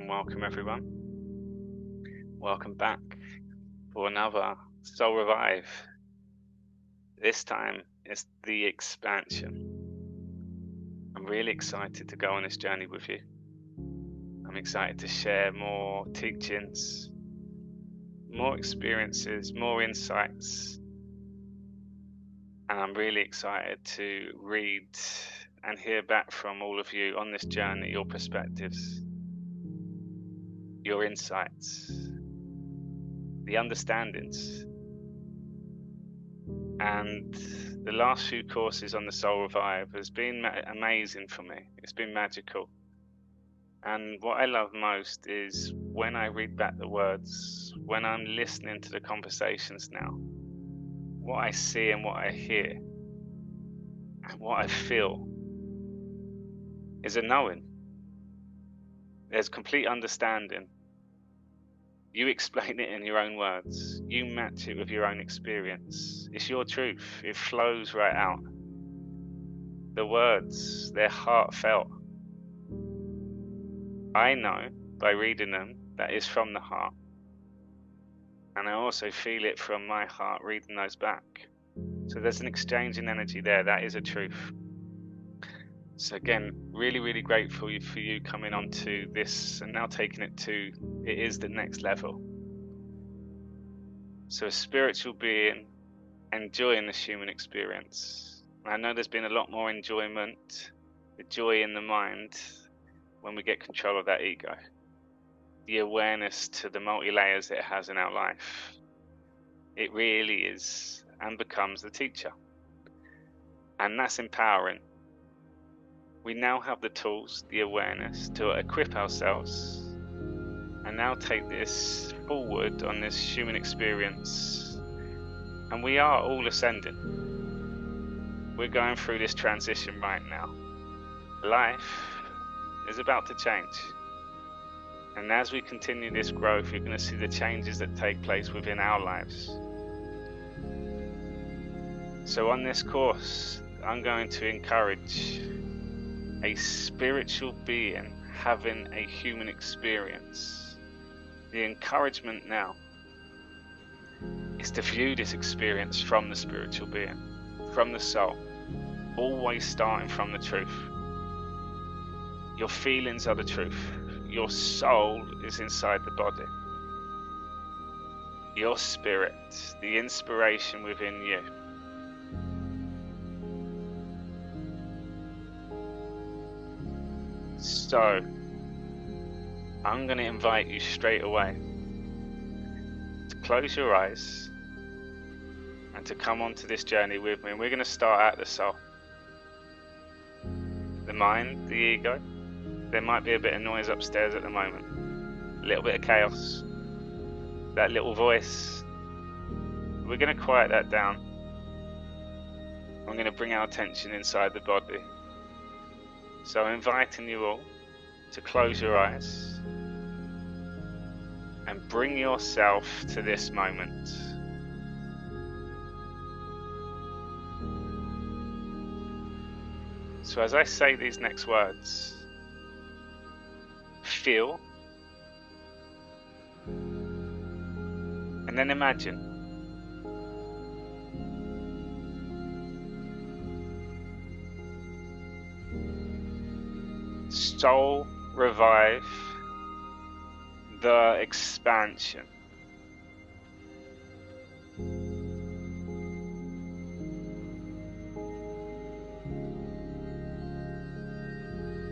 Welcome everyone. Welcome back for another Soul Revive. This time it's the expansion. I'm really excited to go on this journey with you. I'm excited to share more teachings, more experiences, more insights. And I'm really excited to read and hear back from all of you on this journey, your perspectives, your insights, the understandings. And the last few courses on the Soul Revive has been amazing for me. It's been magical. And what I love most is when I read back the words, when I'm listening to the conversations now, what I see and what I hear and what I feel is a knowing. There's complete understanding. You explain it in your own words. You match it with your own experience. It's your truth. It flows right out. The words, they're heartfelt. I know by reading them that is from the heart. And I also feel it from my heart reading those back. So there's an exchange in energy there. That is a truth. So again, really grateful for you coming on to this and now taking it to, it is the next level. So a spiritual being enjoying this human experience. I know there's been a lot more enjoyment, the joy in the mind when we get control of that ego. The awareness to the multi-layers it has in our life. It really is and becomes the teacher. And that's empowering. We now have the tools, the awareness to equip ourselves and now take this forward on this human experience. And we are all ascending. We're going through this transition right now. Life is about to change. And as we continue this growth, you're going to see the changes that take place within our lives. So on this course, I'm going to encourage a spiritual being having a human experience. The encouragement now is to view this experience from the spiritual being, from the soul, always starting from the truth. Your feelings are the truth. Your soul is inside the body. Your spirit, the inspiration within you. So, I'm going to invite you straight away to close your eyes and to come onto this journey with me. And we're going to start at the soul. The mind, the ego. There might be a bit of noise upstairs at the moment. A little bit of chaos. That little voice. We're going to quiet that down. I'm going to bring our attention inside the body. So I'm inviting you all to close your eyes and bring yourself to this moment. So as I say these next words, feel and then imagine. Soul Revive, the expansion.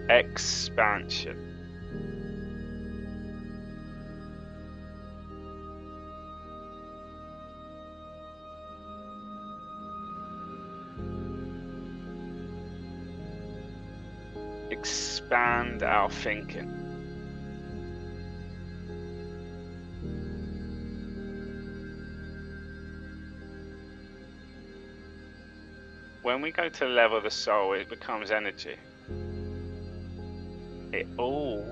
Expansion. Expand our thinking. When we go to the level of the soul, it becomes energy. It all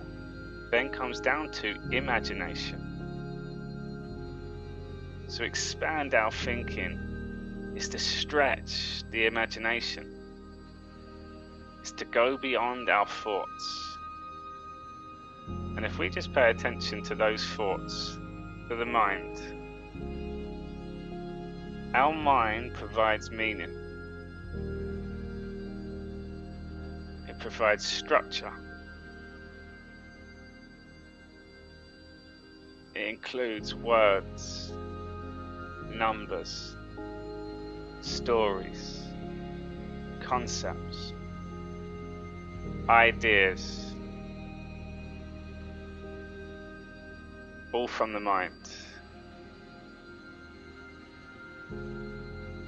then comes down to imagination. So expand our thinking is to stretch the imagination. It's to go beyond our thoughts. And if we just pay attention to those thoughts, to the mind, our mind provides meaning. It provides structure. It includes words, numbers, stories, concepts, ideas, all from the mind.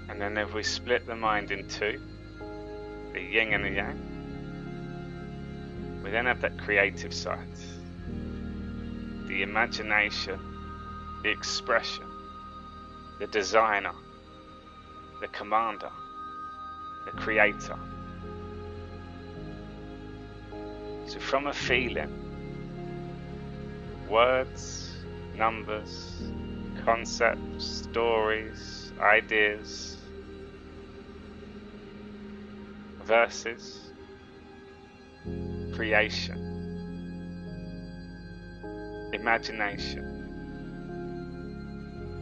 And then if we split the mind in two, the yin and the yang, we then have that creative side, the imagination, the expression, the designer, the commander, the creator. So from a feeling, words, numbers, concepts, stories, ideas, verses, creation, imagination,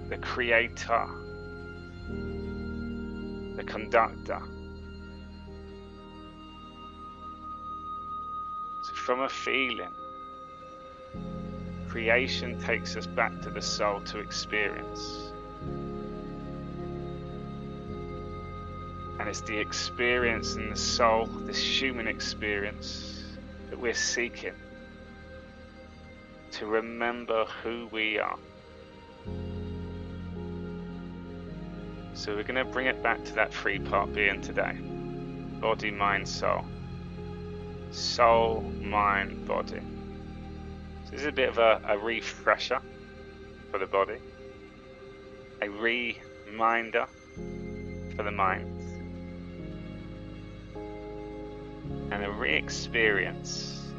the creator, the conductor. So from a feeling, creation takes us back to the soul to experience. And it's the experience in the soul, this human experience, that we're seeking to remember who we are. So we're going to bring it back to that three-part being today. Body, mind, soul. Soul, mind, body. So this is a bit of a refresher for the body. A ReMinder for the mind. And a re-experience.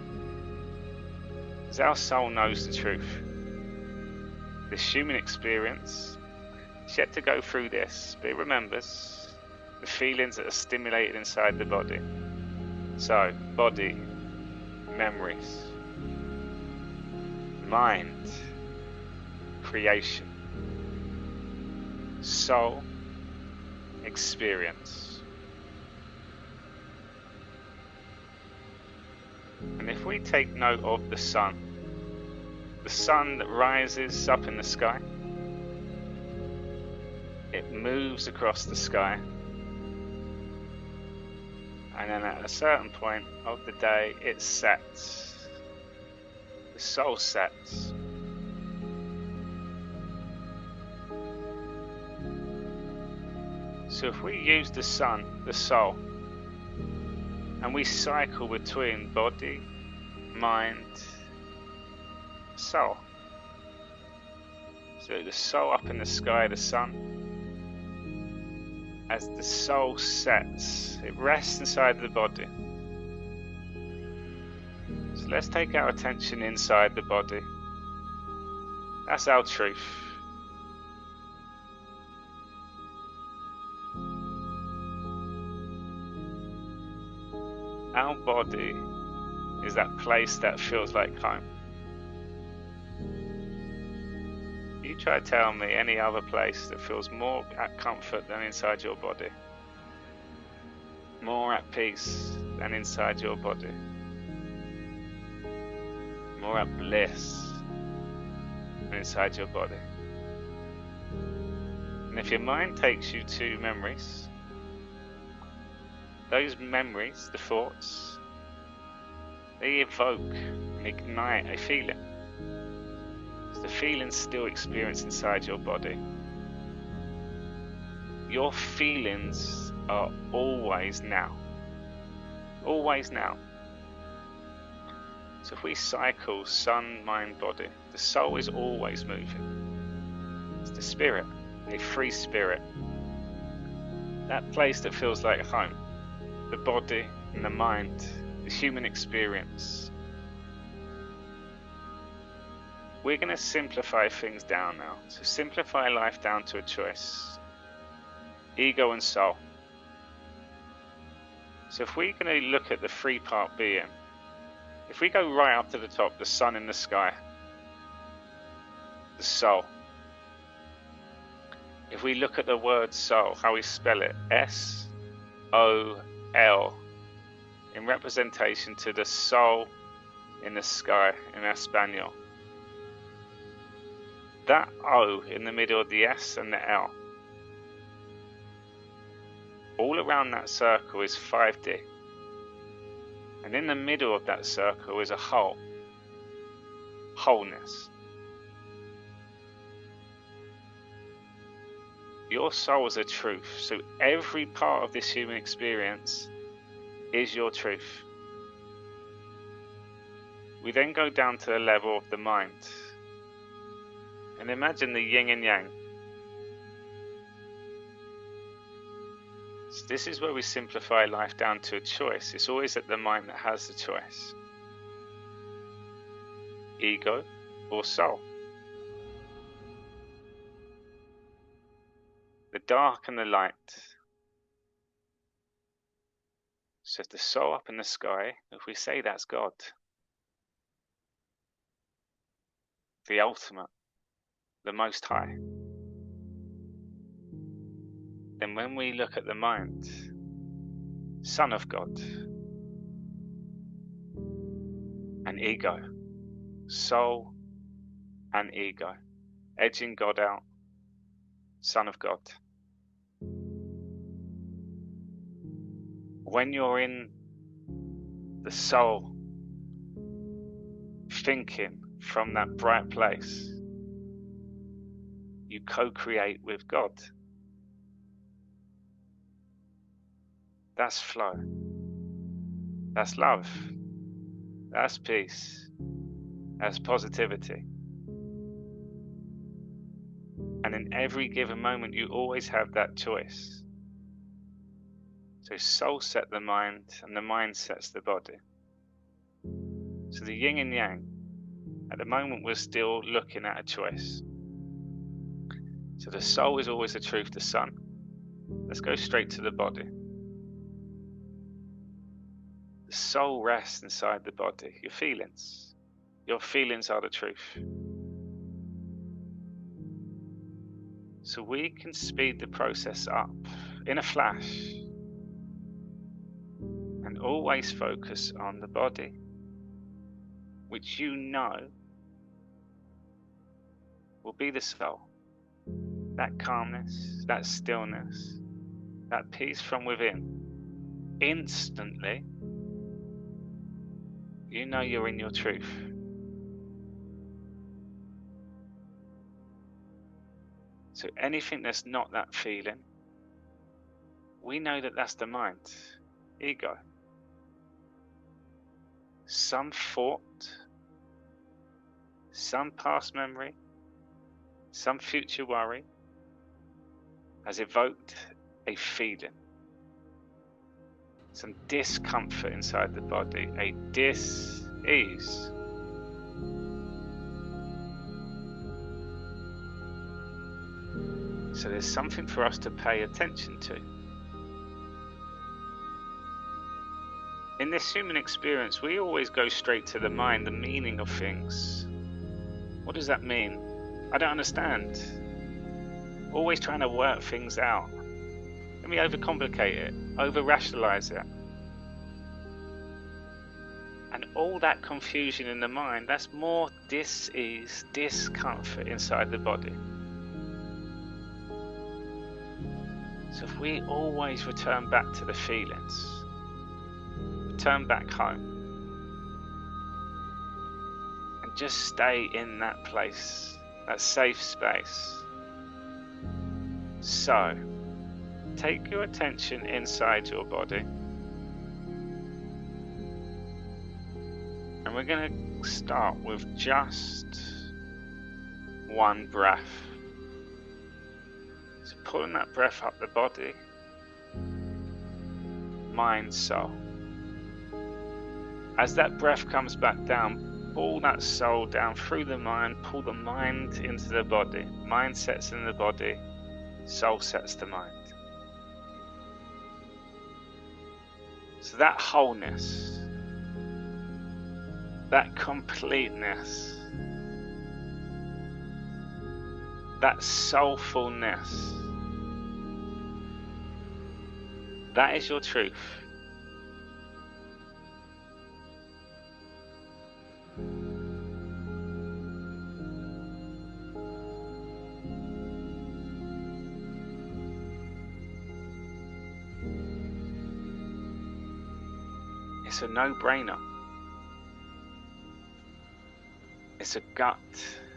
Because our soul knows the truth. This human experience, it's yet to go through this, but it remembers the feelings that are stimulated inside the body. So, body, memories, mind, creation, soul, experience. And if we take note of the sun that rises up in the sky, it moves across the sky, and then at a certain point of the day it sets. The soul sets. So if we use the sun, the soul, and we cycle between body, mind, soul. So the soul up in the sky, the sun. As the soul sets, it rests inside the body. So let's take our attention inside the body. That's our truth. Our body is that place that feels like home. You try to tell me any other place that feels more at comfort than inside your body. More at peace than inside your body. More at bliss than inside your body. And if your mind takes you to memories, those memories, the thoughts, they evoke and ignite a feeling. The feeling's still experienced inside your body. Your feelings are always now. Always now. So if we cycle sun, mind, body, the soul is always moving. It's the spirit, a free spirit. That place that feels like home. The body and the mind, the human experience. We're going to simplify things down now. So simplify life down to a choice. ego and soul. So if we're going to look at the three-part being, if we go right up to the top, the sun in the sky, the soul. If we look at the word soul, how we spell it, S-O-L, in representation to the soul in the sky in Espanol. That O in the middle of the S and the L, all around that circle is 5D. And in the middle of that circle is a whole, wholeness. Your soul is a truth, so every part of this human experience is your truth. We then go down to the level of the mind. And imagine the yin and yang. So this is where we simplify life down to a choice. It's always at the mind that has the choice. Ego or soul. The dark and the light. So if the soul up in the sky, if we say that's God, the ultimate, the most high, then when we look at the mind, Son of God, and ego, soul and ego, edging God out, Son of God. When you're in the soul, thinking from that bright place, you co-create with God. That's flow. That's love. That's peace. That's positivity. And in every given moment, you always have that choice. So soul sets the mind, and the mind sets the body. So the yin and yang, at the moment we're still looking at a choice. So the soul is always the truth, the sun. Let's go straight to the body. The soul rests inside the body, your feelings. Your feelings are the truth. So we can speed the process up in a flash and always focus on the body, which you know will be the soul. That calmness, that stillness, that peace from within. Instantly, you know you're in your truth. So anything that's not that feeling, we know that that's the mind, ego. Some thought, some past memory, some future worry has evoked a feeling, some discomfort inside the body, a dis-ease. So there's something for us to pay attention to. In this human experience, we always go straight to the mind, the meaning of things. What does that mean? I don't understand. Always trying to work things out. Let me overcomplicate it, over-rationalize it. And all that confusion in the mind, that's more dis-ease, discomfort inside the body. So if we always return back to the feelings, return back home, and just stay in that place, that safe space. So, take your attention inside your body, and we're going to start with just one breath. So pulling that breath up the body, mind, soul. As that breath comes back down, pull that soul down through the mind, pull the mind into the body. Mind sets in the body, soul sets the mind. So that wholeness, that completeness, that soulfulness, that is your truth. It's a no-brainer. It's a gut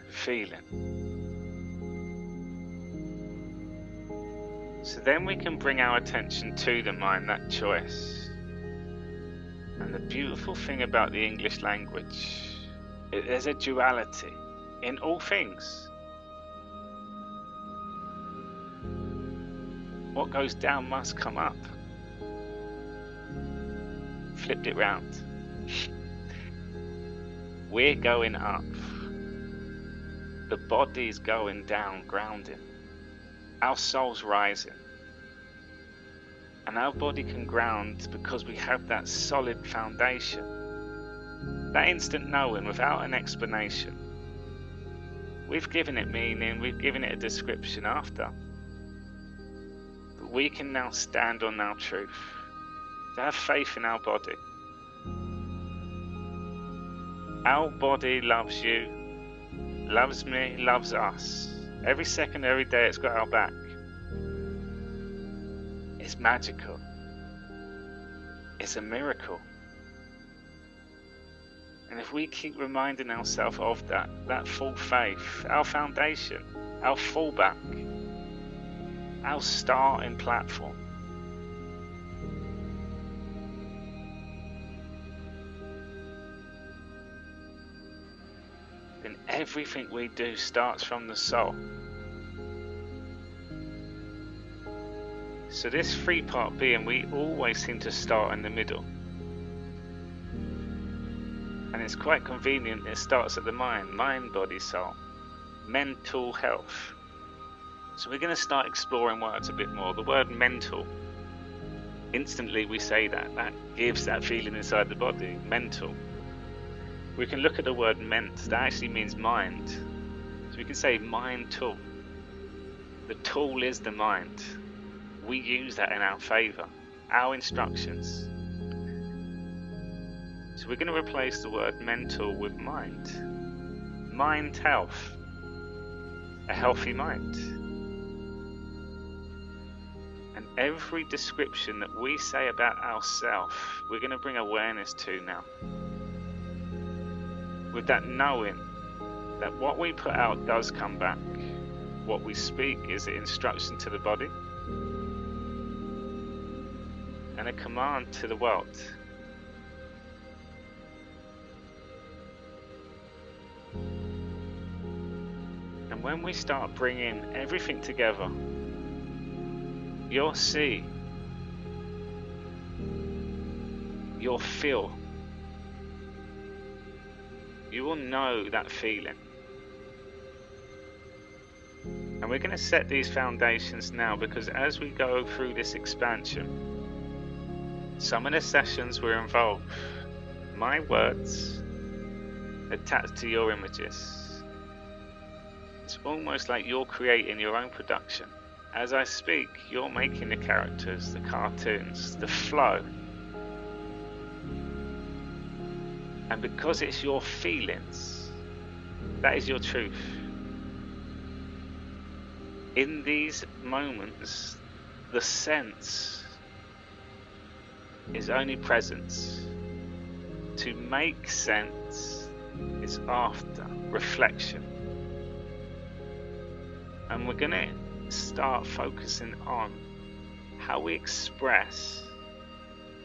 feeling. So then we can bring our attention to the mind, that choice. And the beautiful thing about the English language, there's a duality in all things. What goes down must come up. Flipped it round. We're going up. The body's going down, grounding. Our soul's rising. And our body can ground because we have that solid foundation. That instant knowing without an explanation. We've given it meaning, we've given it a description after. But we can now stand on our truth. To have faith in our body. Our body loves you, loves me, loves us. Every second, every day it's got our back. It's magical. It's a miracle. And if we keep reminding ourselves of that full faith, our foundation, our fallback, our starting platform, then everything we do starts from the soul. So this three-part being, we always seem to start in the middle. And it's quite convenient, it starts at the mind, body, soul, mental health. So we're going to start exploring words a bit more. The word mental, instantly we say that gives that feeling inside the body, mental. We can look at the word ment, that actually means mind. So we can say mind tool. The tool is the mind. We use that in our favour, our instructions. So we're going to replace the word mental with mind. Mind health. A healthy mind. And every description that we say about ourselves, we're going to bring awareness to now. With that knowing that what we put out does come back. What we speak is an instruction to the body and a command to the world. And when we start bringing everything together, you'll see, you'll feel, you will know that feeling. And we're going to set these foundations now, because as we go through this expansion, some of the sessions will involve my words attached to your images. It's almost like you're creating your own production. As I speak, you're making the characters, the cartoons, the flow. And because it's your feelings, that is your truth. In these moments, the sense is only presence. To make sense is after, reflection. And we're going to start focusing on how we express,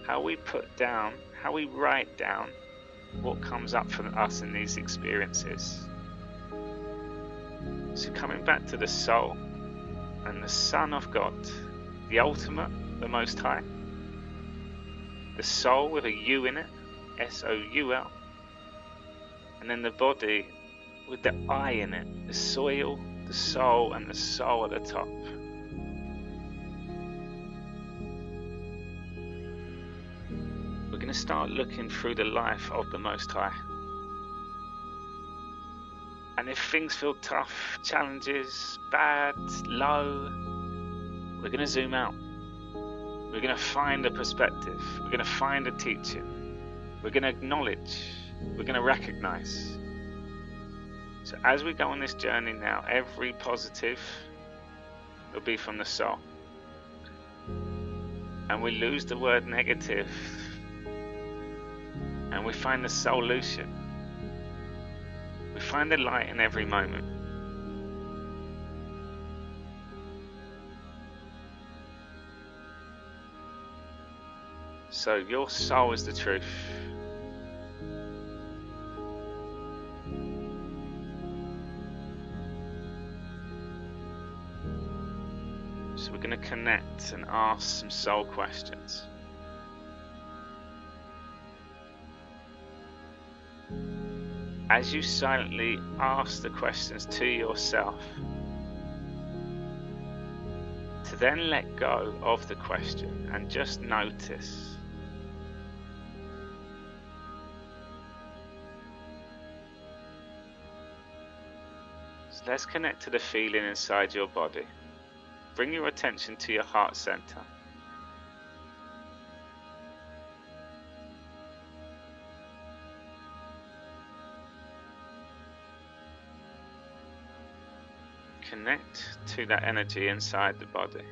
how we put down, how we write down what comes up for us in these experiences. So coming back to the soul and the Son of God, the ultimate, the Most High, the soul with a U in it, S-O-U-L, and then the body with the I in it, the soil, the soul, and the soul at the top. to start looking through the life of the Most High. And if things feel tough, challenges, bad, low, we're going to zoom out. We're going to find a perspective. We're going to find a teaching. We're going to acknowledge. We're going to recognize. So as we go on this journey now, every positive will be from the soul. And we lose the word negative. And we find the solution. We find the light in every moment. So your soul is the truth. So we're going to connect and ask some soul questions. As you silently ask the questions to yourself, to then let go of the question and just notice. So let's connect to the feeling inside your body. Bring your attention to your heart center. Connect to that energy inside the body.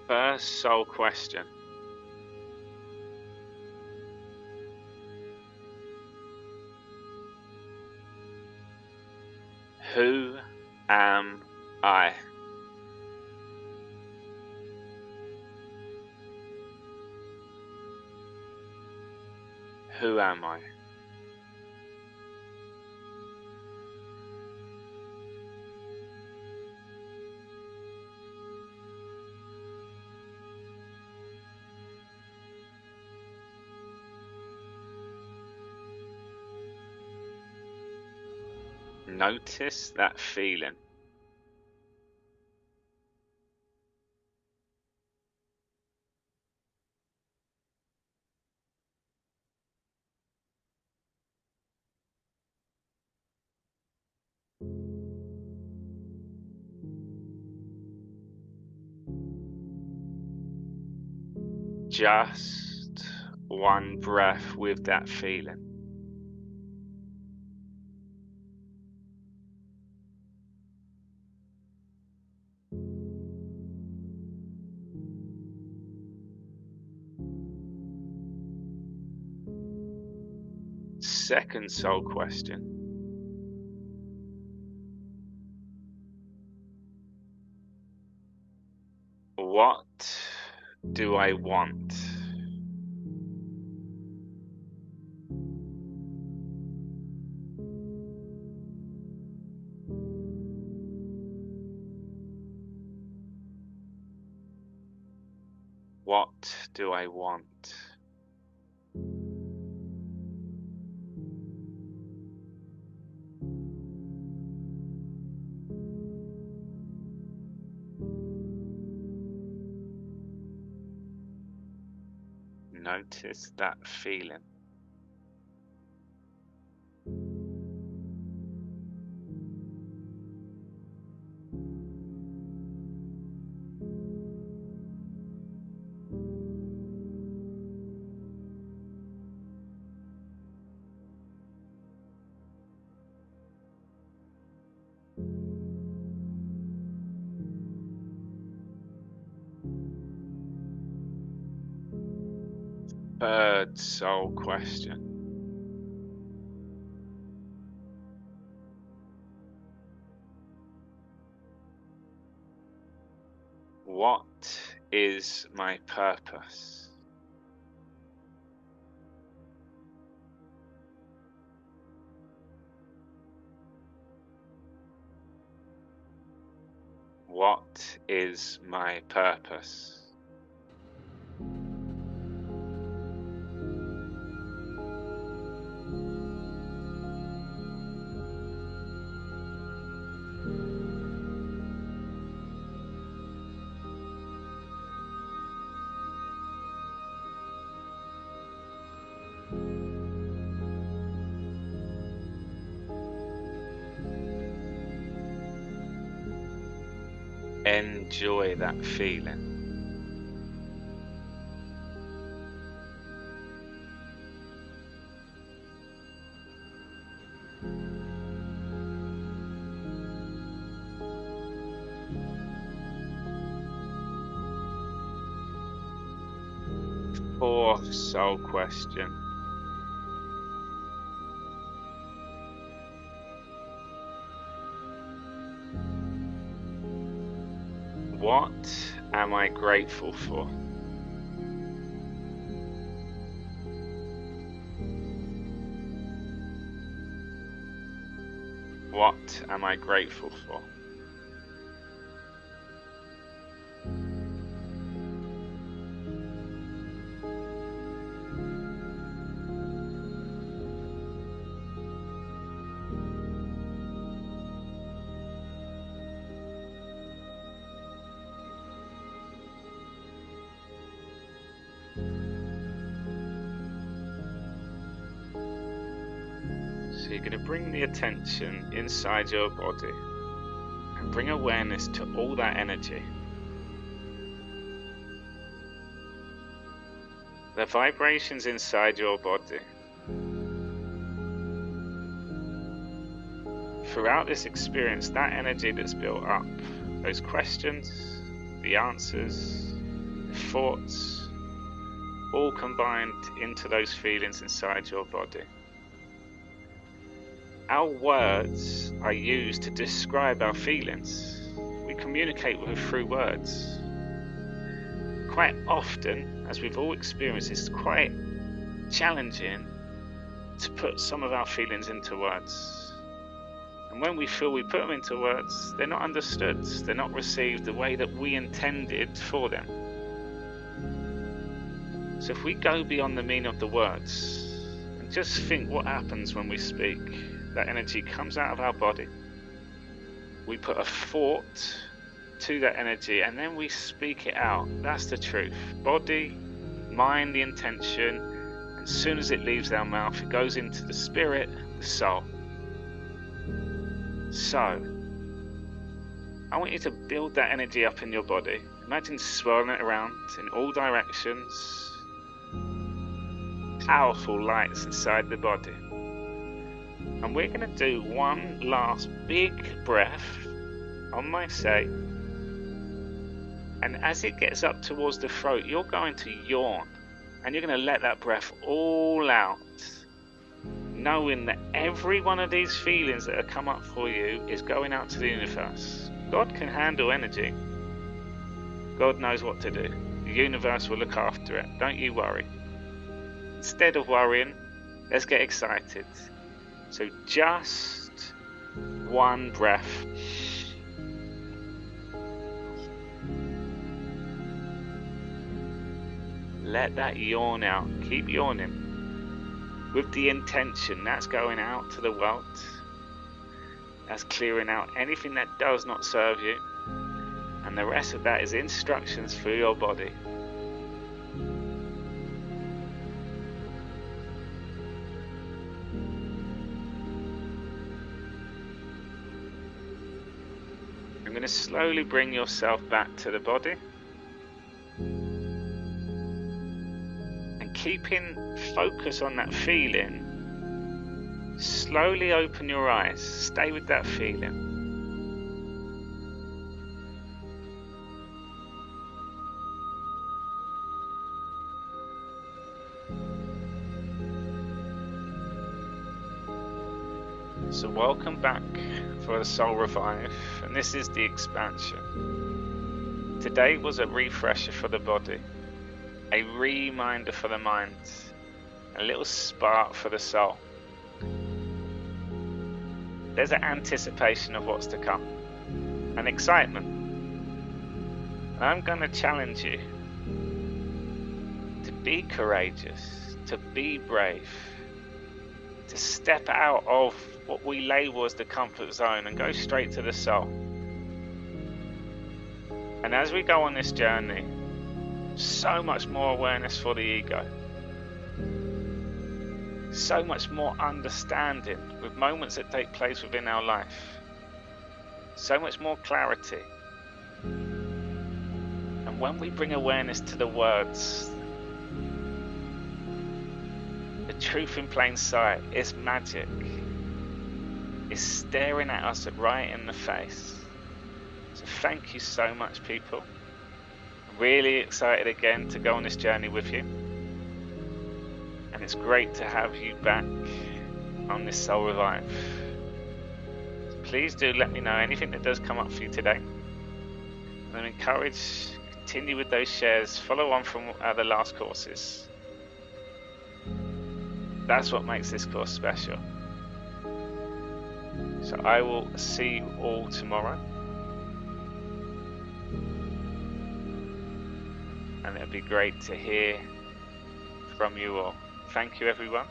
First soul question. Who am I? Who am I? Notice that feeling. Just one breath with that feeling. Second soul question. What do I want? What do I want? Notice that feeling. Third soul question. What is my purpose? What is my purpose? Enjoy that feeling. Fourth soul question. What am I grateful for? What am I grateful for? So you're going to bring the attention inside your body and bring awareness to all that energy. The vibrations inside your body. Throughout this experience, that energy that's built up, those questions, the answers, the thoughts, all combined into those feelings inside your body. Our words are used to describe our feelings. We communicate with through words. Quite often, as we've all experienced, it's quite challenging to put some of our feelings into words. And when we feel we put them into words, they're not understood. They're not received the way that we intended for them. So if we go beyond the meaning of the words and just think what happens when we speak, that energy comes out of our body. We put a thought to that energy and then we speak it out. That's the truth. Body, mind, the intention, and as soon as it leaves our mouth, it goes into the spirit, the soul. So, I want you to build that energy up in your body. Imagine swirling it around in all directions. Powerful lights inside the body. And we're going to do one last big breath on my say. And as it gets up towards the throat, you're going to yawn. And you're going to let that breath all out. Knowing that every one of these feelings that have come up for you is going out to the universe. God can handle energy. God knows what to do. The universe will look after it. Don't you worry. Instead of worrying, let's get excited. So just one breath. Let that yawn out. Keep yawning. With the intention, that's going out to the world. That's clearing out anything that does not serve you. And the rest of that is instructions for your body. I'm going to slowly bring yourself back to the body. And keeping focus on that feeling, slowly open your eyes. Stay with that feeling. So welcome back for the Soul Revive, and this is the expansion. Today was a refresher for the body, a ReMinder for the mind, a little spark for the soul. There's an anticipation of what's to come, an excitement. And I'm going to challenge you to be courageous, to be brave, to step out of what we label as the comfort zone and go straight to the soul. And as we go on this journey, so much more awareness for the ego, so much more understanding with moments that take place within our life, so much more clarity, when we bring awareness to the words, the truth in plain sight is magic. It's staring at us right in the face. So thank you so much, people. Really excited again to go on this journey with you. And it's great to have you back on this Soul Revive. So please do let me know anything that does come up for you today. And I'm encouraged, continue with those shares, follow on from the last courses. That's what makes this course special. So I will see you all tomorrow. And it'll be great to hear from you all. Thank you, everyone.